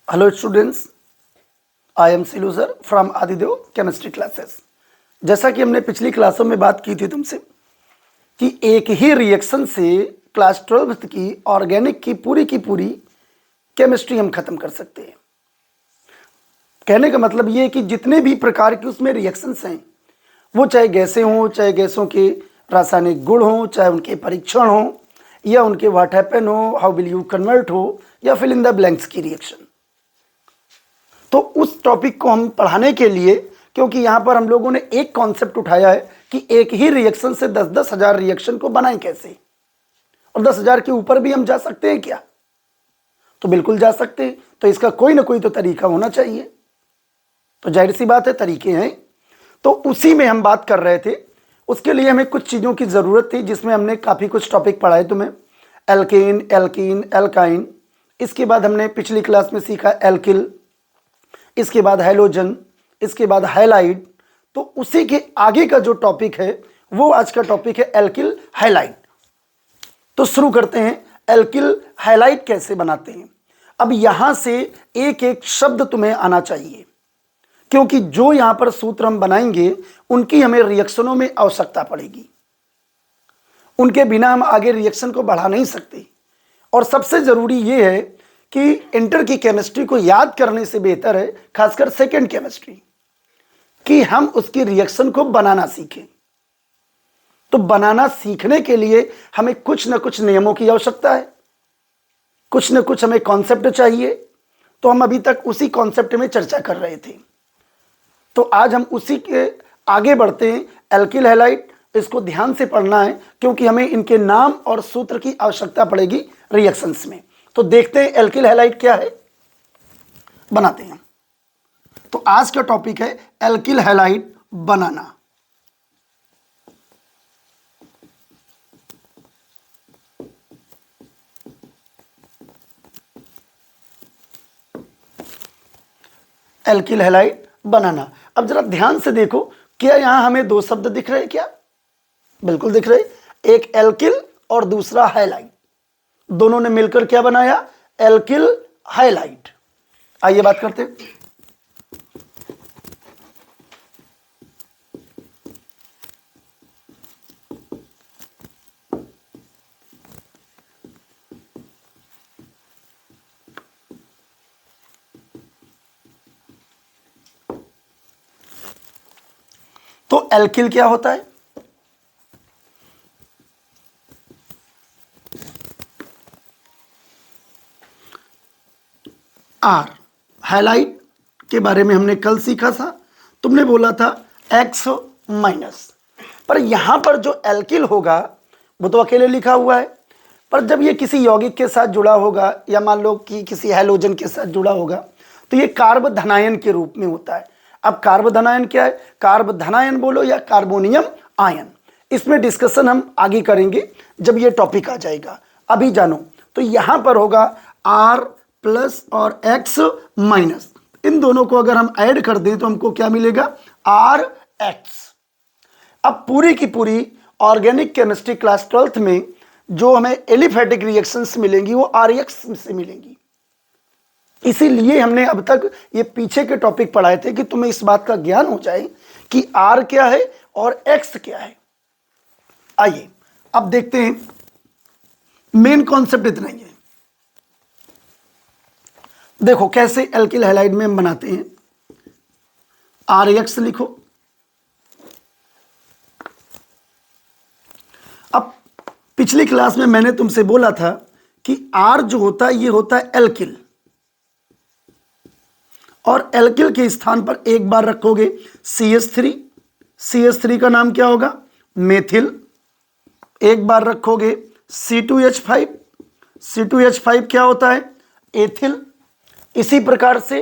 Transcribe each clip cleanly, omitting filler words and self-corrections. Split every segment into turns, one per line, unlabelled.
Hello students, I am Silu sir from Adidev chemistry classes. जैसा कि हमने पिछली क्लासों में बात की थी तुमसे कि एक ही रिएक्शन से क्लास 12th की ऑर्गेनिक की पूरी केमिस्ट्री हम खत्म कर सकते हैं। कहने का मतलब ये है कि जितने भी प्रकार के उसमें रिएक्शंस हैं, वो चाहे गैसें हों, चाहे गैसों के रासायनिक गुण हों, चाहे उनके परीक्षण हों, या उनके व्हाट हैपन हो, हाउ विल यू कन्वर्ट हो, या फिल इन द ब्लैंक्स की रिएक्शन। तो उस टॉपिक को हम पढ़ाने के लिए, क्योंकि यहाँ पर हम लोगों ने एक कॉन्सेप्ट उठाया है कि एक ही रिएक्शन से 10-10 हजार रिएक्शन को बनाएं कैसे, और 10,000 के ऊपर भी हम जा सकते हैं क्या? तो बिल्कुल जा सकते हैं। तो इसका कोई ना कोई तो तरीका होना चाहिए। तो जाहिर सी बात है तरीके हैं, तो उसी में हम बात कर रहे थे। उसके लिए हमें कुछ चीज़ों की ज़रूरत थी, जिसमें हमने काफ़ी कुछ टॉपिक पढ़ाए तुम्हें। Alkane, alkene, alkyne. इसके बाद हमने पिछली क्लास में सीखा एल्किल, इसके बाद हैलोजन, इसके बाद हैलाइड। तो उसी के आगे का जो टॉपिक है वो आज का टॉपिक है एल्किल हैलाइड। तो शुरू करते हैं, एल्किल हैलाइड कैसे बनाते हैं। अब यहां से एक एक शब्द तुम्हें आना चाहिए, क्योंकि जो यहां पर सूत्र हम बनाएंगे उनकी हमें रिएक्शनों में आवश्यकता पड़ेगी। उनके बिना हम आगे रिएक्शन को बढ़ा नहीं सकते। और सबसे जरूरी यह है कि इंटर की केमिस्ट्री को याद करने से बेहतर है, खासकर सेकेंड केमिस्ट्री, कि हम उसकी रिएक्शन को बनाना सीखें। तो बनाना सीखने के लिए हमें कुछ न कुछ नियमों की आवश्यकता है, कुछ न कुछ हमें कॉन्सेप्ट चाहिए। तो हम अभी तक उसी कॉन्सेप्ट में चर्चा कर रहे थे। तो आज हम उसी के आगे बढ़ते हैं। एल्किल हैलाइड, इसको ध्यान से पढ़ना है, क्योंकि हमें इनके नाम और सूत्र की आवश्यकता पड़ेगी रिएक्शंस में। तो देखते हैं एल्किल हैलाइड क्या है, बनाते हैं। तो आज का टॉपिक है एल्किल हैलाइड बनाना। एल्किल हैलाइड बनाना। अब जरा ध्यान से देखो, क्या यहां हमें दो शब्द दिख रहे हैं? क्या बिल्कुल दिख रहे। एक एल्किल और दूसरा हैलाइड, दोनों ने मिलकर क्या बनाया? Alkyl halide. आइए बात करते हैं। तो एल्किल क्या होता है? आर। हैलाइड के बारे में हमने कल सीखा था, तुमने बोला था X माइनस। पर यहां पर जो एल्किल होगा वो तो अकेले लिखा हुआ है, पर जब ये किसी यौगिक के साथ जुड़ा होगा, या मान लो कि किसी हैलोजन के साथ जुड़ा होगा, तो ये कार्ब धनायन के रूप में होता है। अब कार्ब धनायन क्या है? कार्ब धनायन बोलो या कार्बोनियम आयन, इसमें डिस्कशन हम आगे करेंगे जब ये टॉपिक आ जाएगा। अभी जानो, तो यहां पर होगा R प्लस और X माइनस। इन दोनों को अगर हम ऐड कर दें तो हमको क्या मिलेगा? RX। अब पूरी की पूरी ऑर्गेनिक केमिस्ट्री क्लास 12th में जो हमें एलिफेटिक रिएक्शंस मिलेंगी वो RX से मिलेंगी। इसीलिए हमने अब तक ये पीछे के टॉपिक पढ़ाए थे कि तुम्हें इस बात का ज्ञान हो जाए कि R क्या है और X क्या है। आइए अब देखते हैं, मेन कॉन्सेप्ट इतना ही है। देखो कैसे एल्किल हैलाइड में हम बनाते हैं। RX लिखो। अब पिछली क्लास में मैंने तुमसे बोला था कि R जो होता है ये होता है एल्किल, और एल्किल के स्थान पर एक बार रखोगे CH3। CH3 का नाम क्या होगा? मेथिल। एक बार रखोगे C2H5। C2H5 क्या होता है? एथिल। इसी प्रकार से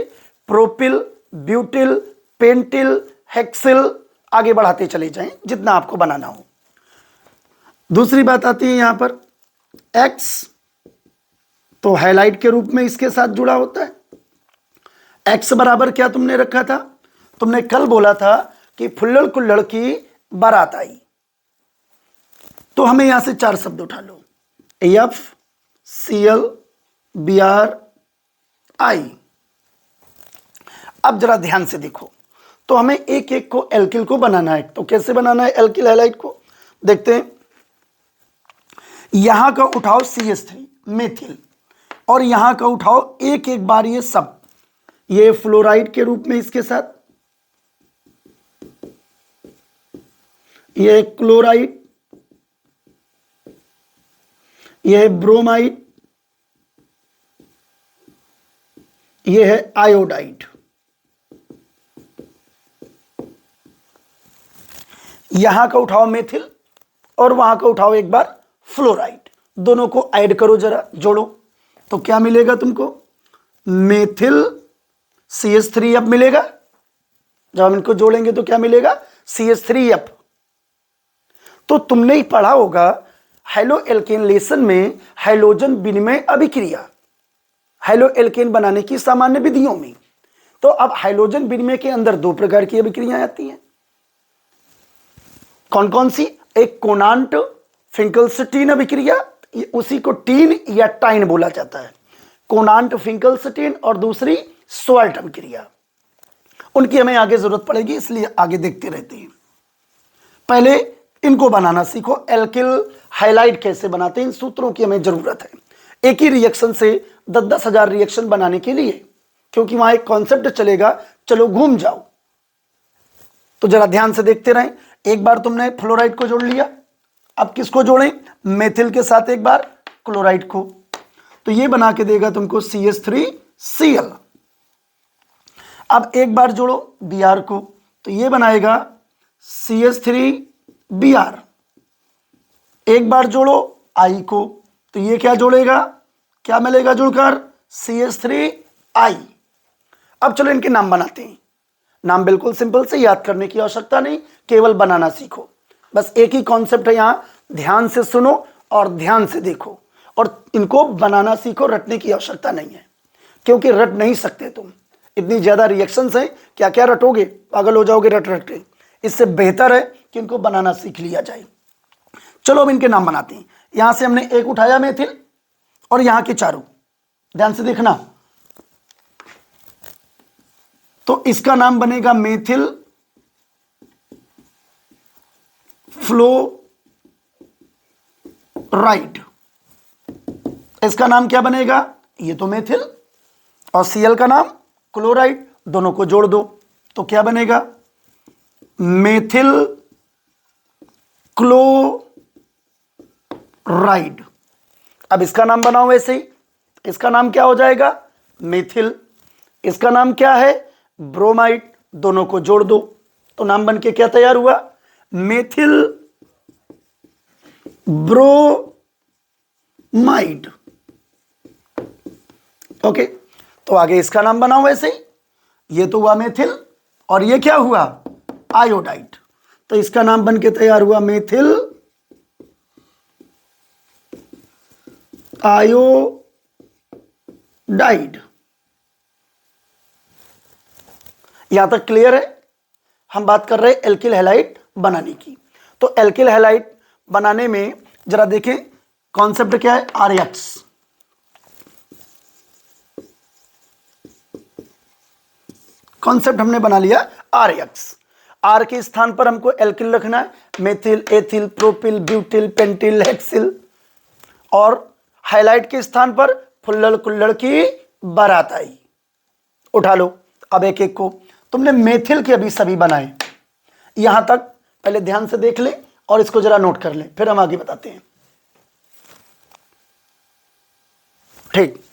प्रोपिल, ब्यूटिल, पेंटिल, हेक्सिल, आगे बढ़ाते चले जाएं जितना आपको बनाना हो। दूसरी बात आती है यहां पर X, तो हैलाइड के रूप में इसके साथ जुड़ा होता है। X बराबर क्या तुमने रखा था? तुमने कल बोला था कि फुल्लड़ कुल्लड़ की बारात आई। तो हमें यहां से चार शब्द उठा लो, FCl Br I। अब जरा ध्यान से देखो, तो हमें एक एक को एल्किल को बनाना है। तो कैसे बनाना है एल्किल हैलाइड को, देखते हैं। यहां का उठाओ CH3 मेथिल, और यहां का उठाओ एक एक बार ये सब, ये फ्लोराइड के रूप में इसके साथ, ये क्लोराइड, ये है ब्रोमाइड, ये है आयोडाइड। यहां का उठाओ मेथिल और वहां का उठाओ एक बार फ्लोराइड, दोनों को ऐड करो, जरा जोड़ो, तो क्या मिलेगा तुमको? मेथिल CH3F मिलेगा। जब हम इनको जोड़ेंगे तो क्या मिलेगा? CH3F। तो तुमने ही पढ़ा होगा हेलो एल्केनलेशन में हाइड्रोजन विनिमय अभिक्रिया, हेलो एल्केन बनाने की सामान्य विधियों में। तो अब हाइड्रोजन विनिमय के अंदर दो प्रकार की अभिक्रियाएं आती हैं। कौन कौन सी? एक कोनांट फिंकल्स्टीन अभिक्रिया, उसी को टीन या टाइन बोला जाता है, कोनांट फिंकल्स्टीन, और दूसरी स्वाल्ट अभिक्रिया। उनकी हमें आगे जरूरत पड़ेगी, इसलिए आगे देखते रहते हैं। पहले इनको बनाना सीखो, एल्किल हाइलाइड कैसे बनाते हैं, इन सूत्रों की हमें जरूरत है एक ही रिएक्शन से 10-10 हजार रिएक्शन बनाने के लिए, क्योंकि वहां एक कॉन्सेप्ट चलेगा, चलो घूम जाओ। तो जरा ध्यान से देखते रहें। एक बार तुमने फ्लोराइड को जोड़ लिया, अब किसको जोड़ें? मेथिल के साथ एक बार क्लोराइड को, तो ये बना के देगा तुमको CH3Cl। अब एक बार जोड़ो Br को, तो ये बनाएगा CH3Br। एक बार जोड़ो I को, तो ये क्या जोड़ेगा, क्या मिलेगा जुड़कर? CH3I। अब चलो इनके नाम बनाते हैं। नाम बिल्कुल सिंपल से, याद करने की आवश्यकता नहीं, केवल बनाना सीखो। बस एक ही कॉन्सेप्ट है यहां, ध्यान से सुनो और ध्यान से देखो, और इनको बनाना सीखो, रटने की आवश्यकता नहीं है, क्योंकि रट नहीं सकते तुम, इतनी ज्यादा रिएक्शंस हैं, क्या क्या रटोगे, पागल हो जाओगे रट रट के। इससे बेहतर है कि इनको बनाना सीख लिया जाए। चलो अब इनके नाम बनाते हैं। यहां से हमने एक उठाया मेथिल, और यहां के चारों, ध्यान से देखना, तो इसका नाम बनेगा मेथिल फ्लोराइड। इसका नाम क्या बनेगा? ये तो मेथिल, और Cl का नाम क्लोराइड, दोनों को जोड़ दो तो क्या बनेगा? Methyl chloride. अब इसका नाम बनाओ वैसे ही, इसका नाम क्या हो जाएगा? मेथिल। इसका नाम क्या है? ब्रोमाइड, दोनों को जोड़ दो तो नाम बन के क्या तैयार हुआ? Methyl bromide. ओके, तो आगे इसका नाम बनाओ वैसे ही, ये तो हुआ मेथिल, और ये क्या हुआ? आयोडाइड। तो इसका नाम बन के तैयार हुआ मेथिल आयोडाइड। यहां तक क्लियर है? हम बात कर रहे हैं एल्किल हैलाइड बनाने की। तो एल्किल हैलाइड बनाने में जरा देखें कॉन्सेप्ट क्या है? RX। कॉन्सेप्ट हमने बना लिया RX। R के स्थान पर हमको एल्किल रखना है, methyl, ethyl, propyl, butyl, pentyl, hexyl, और हाइलाइट के स्थान पर फुल्लड़ कुल्लड़ की बारात आई। उठा लो अब एक एक को। तुमने मेथिल के अभी सभी बनाए, यहां तक पहले ध्यान से देख ले और इसको जरा नोट कर ले, फिर हम आगे बताते हैं। ठीक,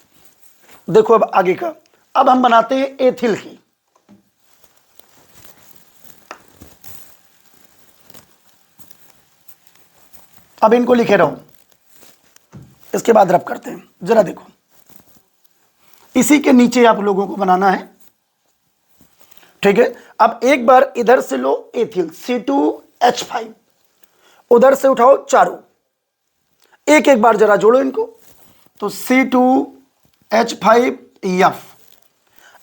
देखो अब आगे का। अब हम बनाते हैं एथिल की। अब इनको लिखे रहो, इसके बाद रब करते हैं। जरा देखो, इसी के नीचे आप लोगों को बनाना है, ठीक है। अब एक बार इधर से लो एथिल C2H5, उधर से उठाओ चारों, एक एक बार जरा जोड़ो इनको, तो C2H5F।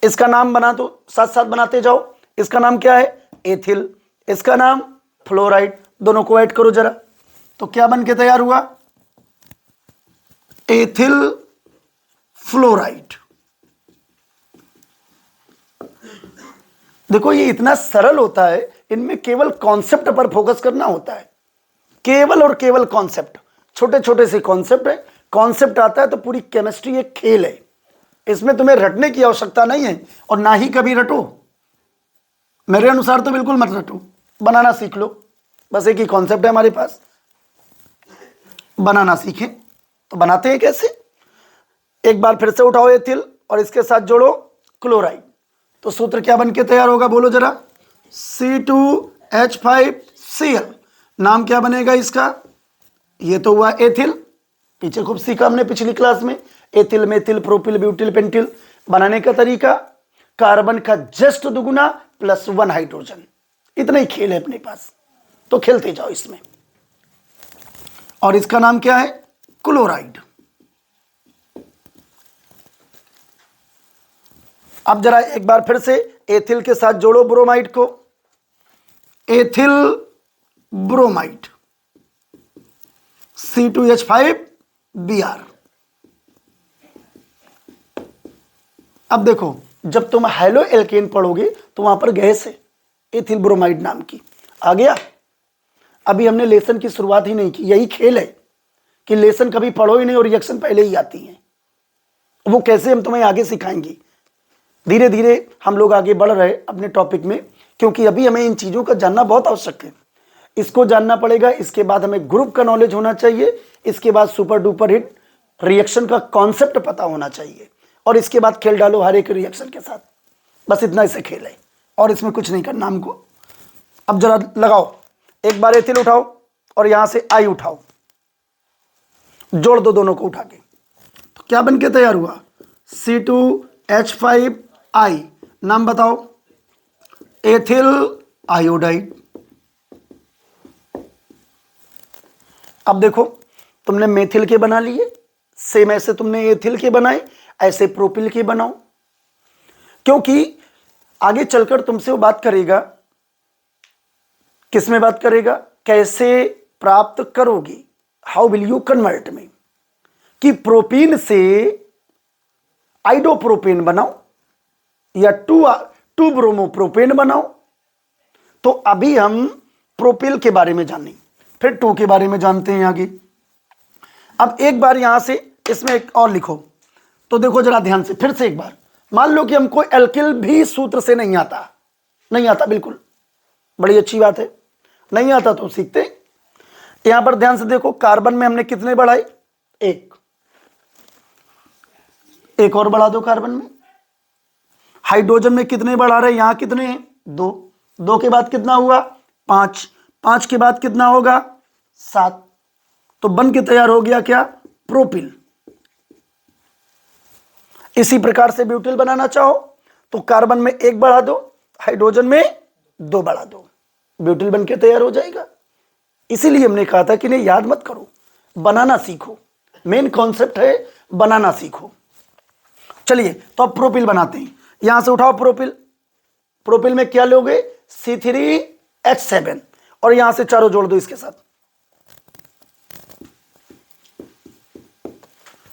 इसका नाम बना दो, साथ साथ बनाते जाओ। इसका नाम क्या है? एथिल। इसका नाम फ्लोराइड, दोनों को ऐड करो जरा, तो क्या बन के तैयार हुआ? Ethyl fluoride. देखो ये इतना सरल होता है, इनमें केवल कॉन्सेप्ट पर फोकस करना होता है, केवल और केवल कॉन्सेप्ट, छोटे छोटे से कॉन्सेप्ट है। कॉन्सेप्ट आता है तो पूरी केमिस्ट्री एक खेल है, इसमें तुम्हें रटने की आवश्यकता नहीं है और ना ही कभी रटो। मेरे अनुसार तो बिल्कुल मत रटो, बनाना सीख लो। बस एक ही कॉन्सेप्ट है हमारे पास, बनाना सीखें। तो बनाते हैं कैसे? एक बार फिर से उठाओ एथिल और इसके साथ जोड़ो क्लोराइड। तो सूत्र क्या बन के तैयार होगा, बोलो जरा। C2H5Cl। नाम क्या बनेगा इसका? ये तो हुआ एथिल, पीछे खूब सीखा हमने पिछली क्लास में। Ethyl, methyl, propyl, butyl, pentyl. बनाने का तरीका, कार्बन का जस्ट दुगुना +1 हाइड्रोजन। इतना ही खेल है अपने पास, तो खेलते जाओ इसमें। और इसका नाम क्या है? क्लोराइड। अब जरा एक बार फिर से एथिल के साथ जोड़ो ब्रोमाइड को। Ethyl bromide, C2H5Br। अब देखो, जब तुम हेलो एल्केन पढ़ोगे तो वहां पर गैस है एथिल ब्रोमाइड नाम की, आ गया। अभी हमने लेसन की शुरुआत ही नहीं की। यही खेल है कि लेसन कभी पढ़ो ही नहीं और रिएक्शन पहले ही आती है। वो कैसे हम तुम्हें आगे सिखाएंगे। धीरे धीरे हम लोग आगे बढ़ रहे अपने टॉपिक में, क्योंकि अभी हमें इन चीज़ों का जानना बहुत आवश्यक है। इसको जानना पड़ेगा, इसके बाद हमें ग्रुप का नॉलेज होना चाहिए, इसके बाद सुपर डुपर हिट रिएक्शन का कॉन्सेप्ट पता होना चाहिए, और इसके बाद खेल डालो हर एक रिएक्शन के साथ। बस इतना इसे खेल है और इसमें कुछ नहीं करना हमको। अब जरा लगाओ, एक बार एथिल उठाओ और यहां से आई उठाओ, जोड़ दो दोनों को उठा के। तो क्या बन के तैयार हुआ? C2H5I। नाम बताओ? Ethyl iodide. अब देखो, तुमने मेथिल के बना लिए, सेम ऐसे तुमने एथिल के बनाए, ऐसे प्रोपिल के बनाओ। क्योंकि आगे चलकर तुमसे वो बात करेगा, किसमें बात करेगा? कैसे प्राप्त करोगे, हाउ विल यू कन्वर्ट में, कि प्रोपीन से आइडोप्रोपेन बनाओ या टू ब्रोमोप्रोपेन बनाओ। तो अभी हम प्रोपिल के बारे में जानेंगे, फिर टू के बारे में जानते हैं आगे। अब एक बार यहां से इसमें एक और लिखो। तो देखो जरा ध्यान से, फिर से एक बार मान लो कि हमको एल्किल भी सूत्र से नहीं आता बिल्कुल, बड़ी अच्छी बात है। नहीं आता तो सीखते। यहां पर ध्यान से देखो, कार्बन में हमने कितने बढ़ाए? एक और बढ़ा दो कार्बन में। हाइड्रोजन में कितने बढ़ा रहे? यहां कितने हैं? 2। 2 के बाद कितना हुआ? 5। 5 के बाद कितना होगा? 7। तो बन के तैयार हो गया क्या? प्रोपिल। इसी प्रकार से ब्यूटिल बनाना चाहो तो कार्बन में 1 बढ़ा दो, हाइड्रोजन में 2 बढ़ा दो, ब्यूटिल बन के तैयार हो जाएगा। इसीलिए हमने कहा था कि नहीं, याद मत करो, बनाना सीखो। मेन कॉन्सेप्ट है बनाना सीखो। चलिए तो अब प्रोपिल बनाते हैं। यहां से उठाओ प्रोपिल। प्रोपिल में क्या लोगे? C3H7 और यहां से चारों जोड़ दो इसके साथ।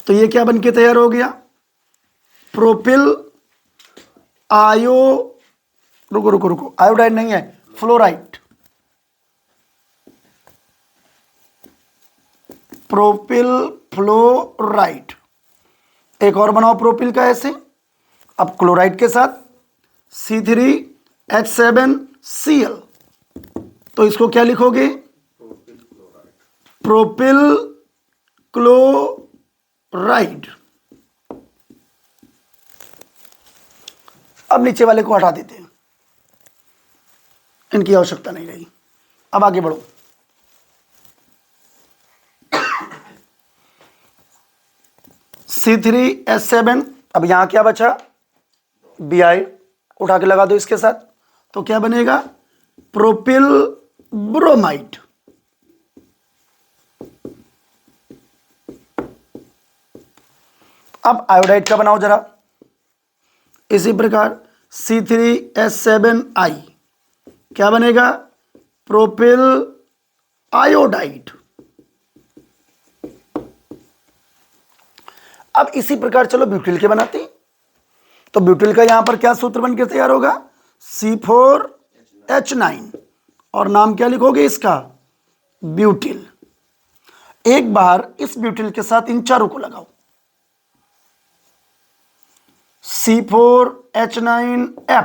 तो ये क्या बन के तैयार हो गया? प्रोपिल रुको, आयोडाइड नहीं है, फ्लोराइड। Propyl fluoride. एक और बनाओ प्रोपिल का ऐसे। अब क्लोराइड के साथ C3H7Cl। तो इसको क्या लिखोगे? Propyl chloride. अब नीचे वाले को हटा देते हैं, इनकी आवश्यकता नहीं रही। अब आगे बढ़ो। C3H7, अब यहां क्या बचा? Bi, उठा के लगा दो इसके साथ। तो क्या बनेगा? Propyl bromide. अब आयोडाइड का बनाओ जरा। इसी प्रकार C3H7I क्या बनेगा? Propyl iodide. अब इसी प्रकार चलो ब्यूटिल के बनाते हैं। तो ब्यूटिल का यहां पर क्या सूत्र बनकर तैयार होगा? C4H9 और नाम क्या लिखोगे इसका? ब्यूटिल। एक बार इस ब्यूटिल के साथ इन चारों को लगाओ, C4H9F,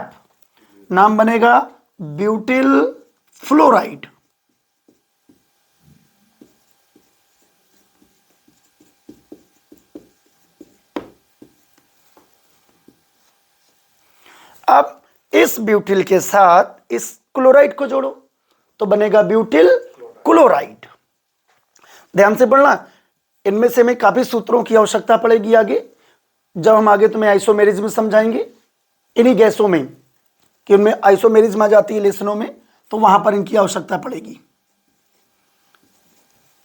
नाम बनेगा ब्यूटिल फ्लोराइड। अब इस ब्यूटिल के साथ इस क्लोराइड को जोड़ो तो बनेगा ब्यूटिल क्लोराइड। ध्यान से पढ़ना, इनमें से हमें काफी सूत्रों की आवश्यकता पड़ेगी आगे, जब हम आगे तुम्हें आइसोमेरिज्म समझाएंगे इन्हीं गैसों में, कि उनमें आइसोमेरिज्म आ जाती है लेसनों में, तो वहां पर इनकी आवश्यकता पड़ेगी।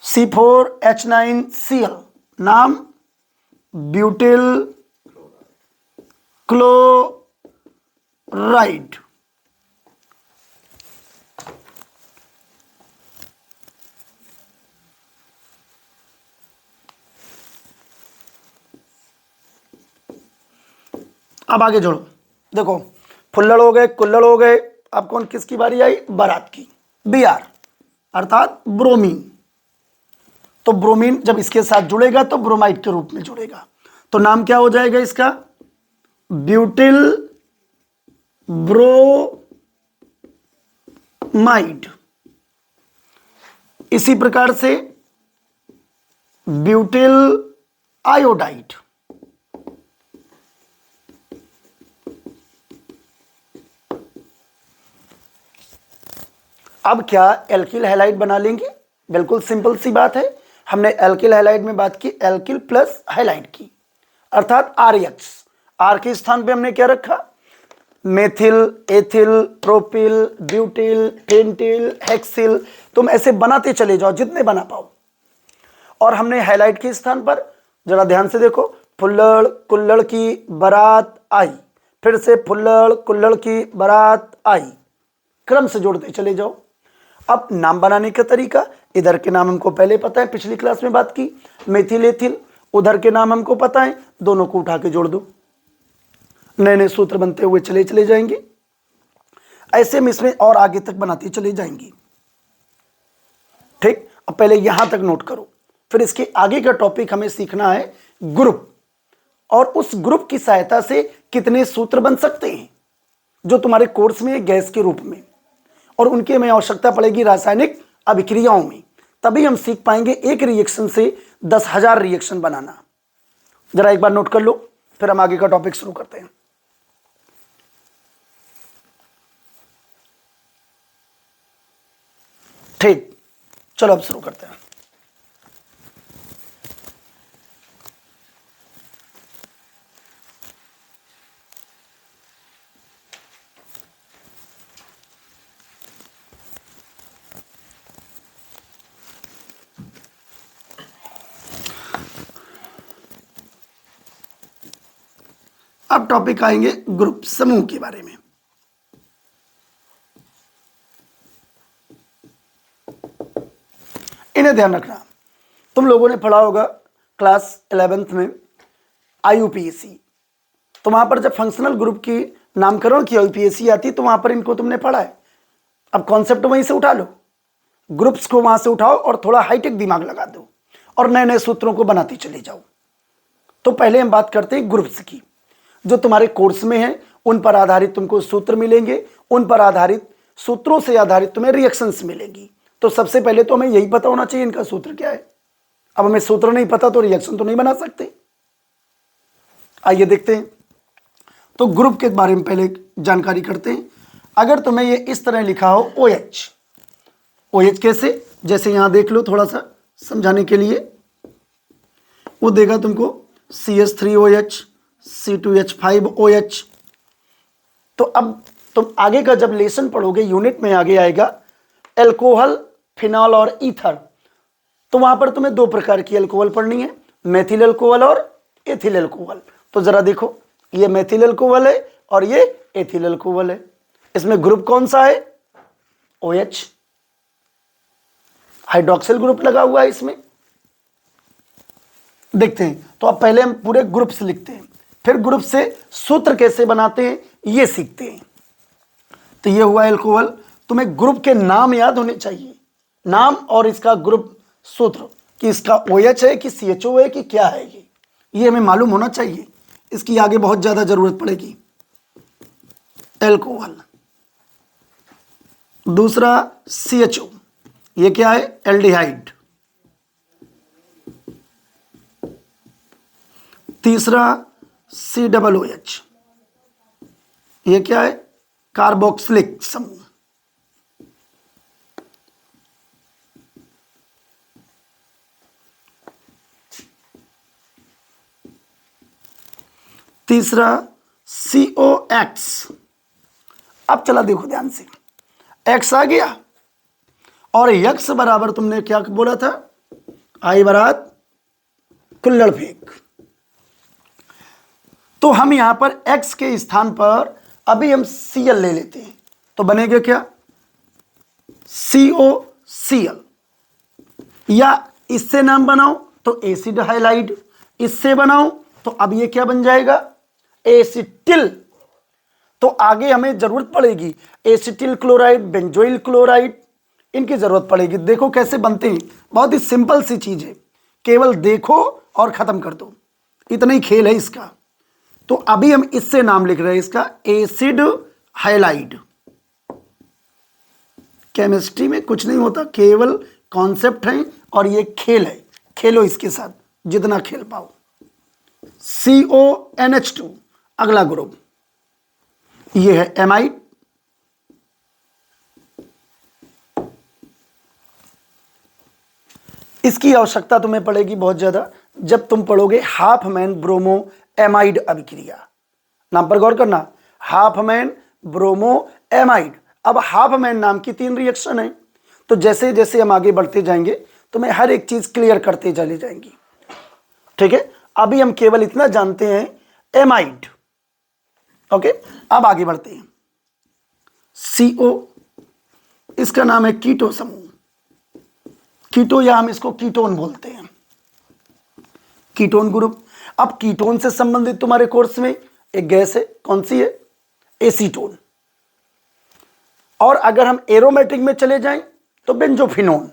C4H9Cl, नाम ब्यूटिल क्लोराइड। अब आगे जोड़ो, देखो फुल्लड़ हो गए, कुल्लड़ हो गए, अब कौन किसकी बारी आई? बारात की। Br अर्थात ब्रोमीन। तो ब्रोमीन जब इसके साथ जुड़ेगा तो ब्रोमाइड के रूप में जुड़ेगा, तो नाम क्या हो जाएगा इसका? Butyl bromide. इसी प्रकार से ब्यूटिल आयोडाइड। अब क्या एल्किल हैलाइड बना लेंगे? बिल्कुल सिंपल सी बात है। हमने एल्किल हैलाइड में बात की एल्किल प्लस हैलाइड की, अर्थात RX। आर के स्थान पे हमने क्या रखा? Methyl, ethyl, propyl, butyl, pentyl, hexyl. तुम ऐसे बनाते चले जाओ जितने बना पाओ। और हमने हैलाइड के स्थान पर जरा ध्यान से देखो, फुल्लड़ कुल्लड़ की बारात आई, फिर से फुल्लड़ कुल्लड़ की बारात आई, क्रम से जोड़ते चले जाओ। अब नाम बनाने का तरीका, इधर के नाम हमको पहले पता है, पिछली क्लास में बात की, मेथिल एथिल, उधर के नाम हमको पता है, दोनों को उठा के जोड़ दो, नए नए सूत्र बनते हुए चले जाएंगे। ऐसे हम इसमें और आगे तक बनाते चले जाएंगे। ठीक, अब पहले यहां तक नोट करो, फिर इसके आगे का टॉपिक हमें सीखना है ग्रुप, और उस ग्रुप की सहायता से कितने सूत्र बन सकते हैं जो तुम्हारे कोर्स में गैस के रूप में, और उनकी हमें आवश्यकता पड़ेगी रासायनिक अभिक्रियाओं में, तभी हम सीख पाएंगे एक रिएक्शन से 10,000 रिएक्शन बनाना। जरा एक बार नोट कर लो, फिर हम आगे का टॉपिक शुरू करते हैं। ठीक, चलो अब शुरू करते हैं। अब टॉपिक आएंगे ग्रुप, समूह के बारे में। इन्हें ध्यान रखना, तुम लोगों ने पढ़ा होगा क्लास 11th में IUPAC, तो वहां पर जब फंक्शनल ग्रुप की नामकरण की IUPAC आती तो वहां पर इनको तुमने पढ़ा है। अब कॉन्सेप्ट वहीं से उठा लो, ग्रुप्स को वहां से उठाओ और थोड़ा हाईटेक दिमाग लगा दो और नए नए सूत्रों को बनाते चले जाओ। तो पहले हम बात करते हैं ग्रुप्स की, जो तुम्हारे कोर्स में है, उन पर आधारित तुमको सूत्र मिलेंगे, उन पर आधारित सूत्रों से आधारित तुम्हें रिएक्शंस मिलेंगी। तो सबसे पहले तो हमें यही पता होना चाहिए इनका सूत्र क्या है। अब हमें सूत्र नहीं पता तो रिएक्शन तो नहीं बना सकते। आइए देखते हैं, तो ग्रुप के बारे में पहले जानकारी करते हैं। अगर तुम्हें ये इस तरह लिखा हो OH, OH कैसे, जैसे यहां देख लो थोड़ा सा समझाने के लिए, वो देगा तुमको CH3OH, C2H5OH। तो अब तुम आगे का जब लेसन पढ़ोगे यूनिट में आगे आएगा एल्कोहल, फिनॉल और ईथर। तो वहां पर तुम्हें दो प्रकार की एल्कोहल पढ़नी है, मेथिल एल्कोहल और एथिल एल्कोहल। तो जरा देखो, ये मेथिल एल्कोहल है और ये एथिल एल्कोहल है। इसमें ग्रुप कौन सा है? OH, हाइड्रोक्सिल ग्रुप लगा हुआ है इसमें। देखते हैं, तो अब पहले हम पूरे ग्रुप से लिखते हैं, फिर ग्रुप से सूत्र कैसे बनाते हैं ये सीखते हैं। तो ये हुआ एल्कोहल। तुम्हें ग्रुप के नाम याद होने चाहिए, नाम और इसका ग्रुप सूत्र, कि इसका OH है कि CHO है कि क्या है, ये हमें मालूम होना चाहिए। इसकी आगे बहुत ज़्यादा ज़रूरत पड़ेगी। एल्कोहल। दूसरा CHO, ये क्या है? एल्डिहाइड। तीसरा COOH, ये क्या है? कार्बोक्सिलिक समूह। तीसरा COX। अब चला देखो ध्यान से, X आ गया और यक्स बराबर तुमने क्या बोला था? आई बारात कुल्लड़ फेंक। तो हम यहां पर X के स्थान पर अभी हम Cl ले लेते हैं, तो बनेगा क्या? COCl। या इससे नाम बनाओ तो एसिड हाइलाइड, इससे बनाओ तो अब ये क्या बन जाएगा? एसिटिल। तो आगे हमें जरूरत पड़ेगी एसिटिल क्लोराइड, बेंजोइल क्लोराइड, इनकी जरूरत पड़ेगी। देखो कैसे बनते हैं, बहुत ही सिंपल सी चीज है, केवल देखो और खत्म कर दो, इतना ही खेल है इसका। तो अभी हम इससे नाम लिख रहे हैं इसका एसिड हाइलाइड। केमिस्ट्री में कुछ नहीं होता, केवल कॉन्सेप्ट है और ये खेल है, खेलो इसके साथ जितना खेल पाओ। CONH2 अगला ग्रुप, ये है एमाइड। इसकी आवश्यकता तुम्हें पड़ेगी बहुत ज्यादा जब तुम पढ़ोगे हाफमैन ब्रोमो एमाइड अभिक्रिया। नाम पर गौर करना, हाफमैन ब्रोमो एमाइड। अब हाफमैन नाम की 3 रिएक्शन है, तो जैसे जैसे हम आगे बढ़ते जाएंगे तो मैं हर एक चीज क्लियर करते चले जाएंगे, ठीक है। अभी हम केवल इतना जानते हैं एमाइड, ओके। अब आगे बढ़ते हैं। CO, इसका नाम है कीटो समूह, कीटो या हम इसको कीटोन बोलते हैं, कीटोन ग्रुप। अब कीटोन से संबंधित तुम्हारे कोर्स में एक गैस है, कौन सी है? एसीटोन। और अगर हम एरोमेटिक में चले जाएं तो बेंजोफिनोन।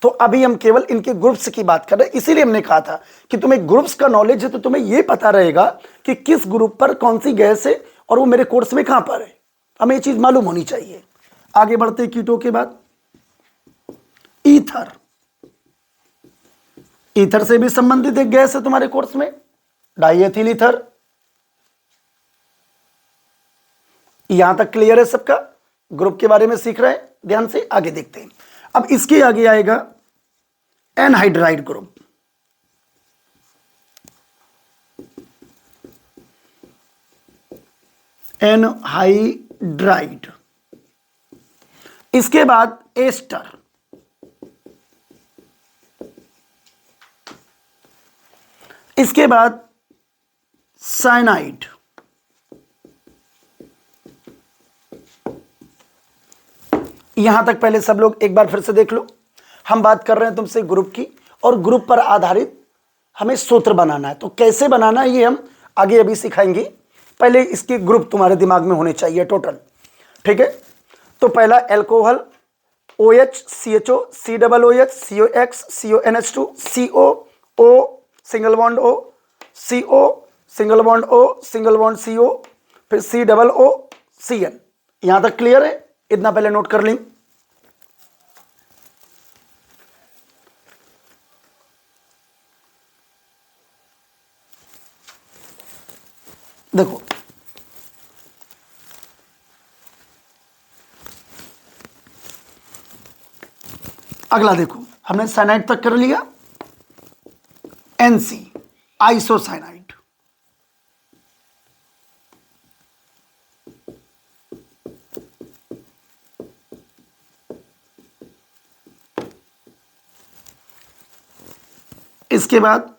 तो अभी हम केवल इनके ग्रुप्स की बात कर रहे हैं, इसीलिए हमने कहा था कि तुम्हें ग्रुप्स का नॉलेज है तो तुम्हें यह पता रहेगा कि किस ग्रुप पर कौन सी गैस है और वो मेरे कोर्स में कहां पर है, हमें ये चीज मालूम होनी चाहिए। आगे बढ़ते हैं कीटो के बाद ईथर। ईथर से भी संबंधित एक गैस है तुम्हारे कोर्स में, डाइएथिल ईथर। यहां तक क्लियर है सबका? ग्रुप के बारे में सीख रहे हैं, ध्यान से आगे देखते हैं। अब इसके आगे आएगा एनहाइड्राइड ग्रुप। एनहाइड्राइड। इसके बाद एस्टर। इसके बाद साइनाइड। यहां तक पहले सब लोग एक बार फिर से देख लो। हम बात कर रहे हैं तुमसे ग्रुप की, और ग्रुप पर आधारित हमें सूत्र बनाना है। तो कैसे बनाना है ये हम आगे अभी सिखाएंगे। पहले इसके ग्रुप तुम्हारे दिमाग में होने चाहिए टोटल, ठीक है। तो पहला alcohol, OH, CHO, COOH, COX, CONH2, CO, O single bond O, CO single bond O, single bond CO, फिर COO, CN। यहां तक क्लियर है? इतना पहले नोट कर लें। देखो अगला देखो, हमने साइनाइड तक कर लिया, NC आइसोसाइनाइड। इसके बाद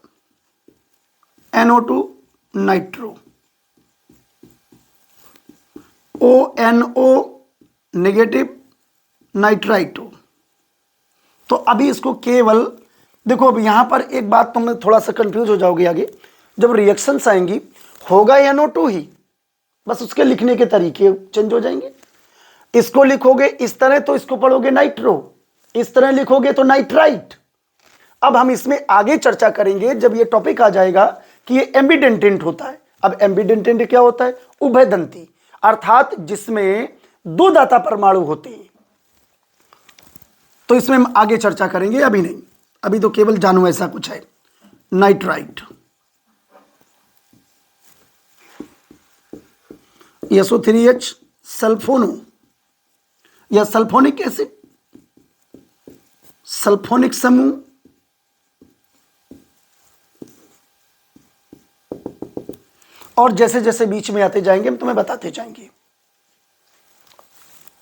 NO2 nitro, ONO negative nitrito. तो अभी इसको केवल देखो, अब यहां पर एक बात तुम थोड़ा सा कंफ्यूज हो जाओगे आगे, जब रिएक्शंस आएंगी होगा NO2 ही, बस उसके लिखने के तरीके चेंज हो जाएंगे। इसको लिखोगे इस तरह तो इसको पढ़ोगे नाइट्रो, इस तरह लिखोगे तो नाइट्राइट। अब हम इसमें आगे चर्चा करेंगे जब ये टॉपिक आ जाएगा कि ये एम्बिडेंटेंट होता है। अब एम्बिडेंटेंट क्या होता है? उभयदंती, अर्थात जिसमें दो दाता परमाणु होते हैं। तो इसमें हम आगे चर्चा करेंगे, अभी नहीं, अभी तो केवल जानो ऐसा कुछ है। नाइट्राइट, SO3H सल्फोनो या सल्फोनिक एसिड, सल्फोनिक समूह, और जैसे जैसे बीच में आते जाएंगे हम तुम्हें बताते जाएंगे।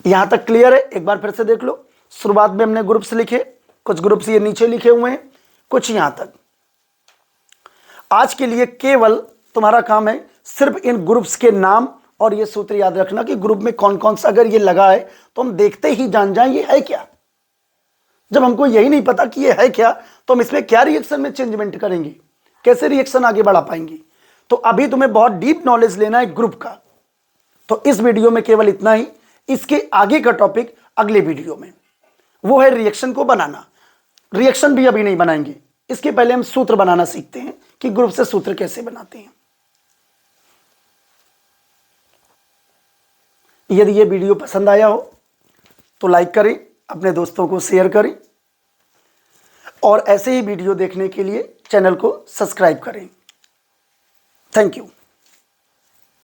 यहां तक क्लियर है? एक बार फिर से देख लो। शुरुआत में हमने ग्रुप्स लिखे, कुछ ग्रुप्स ये नीचे लिखे हुए हैं, कुछ यहां तक। आज के लिए केवल तुम्हारा काम है सिर्फ इन ग्रुप्स के नाम और ये सूत्र याद रखना कि ग्रुप में कौन कौन सा, अगर ये लगा है तो हम देखते ही जान जाएं ये है क्या। जब हमको यही नहीं पता कि ये है क्या तो हम इसमें क्या रिएक्शन में चेंजमेंट करेंगे, कैसे रिएक्शन आगे बढ़ा पाएंगे। तो अभी तुम्हें बहुत डीप नॉलेज लेना है ग्रुप का। तो इस वीडियो में केवल इतना ही। इसके आगे का टॉपिक अगले वीडियो में, वो है रिएक्शन को बनाना। रिएक्शन भी अभी नहीं बनाएंगे, इसके पहले हम सूत्र बनाना सीखते हैं कि ग्रुप से सूत्र कैसे बनाते हैं। यदि ये वीडियो पसंद आया हो तो लाइक करें, अपने दोस्तों को शेयर करें, और ऐसे ही वीडियो देखने के लिए चैनल को सब्सक्राइब करें। Thank you.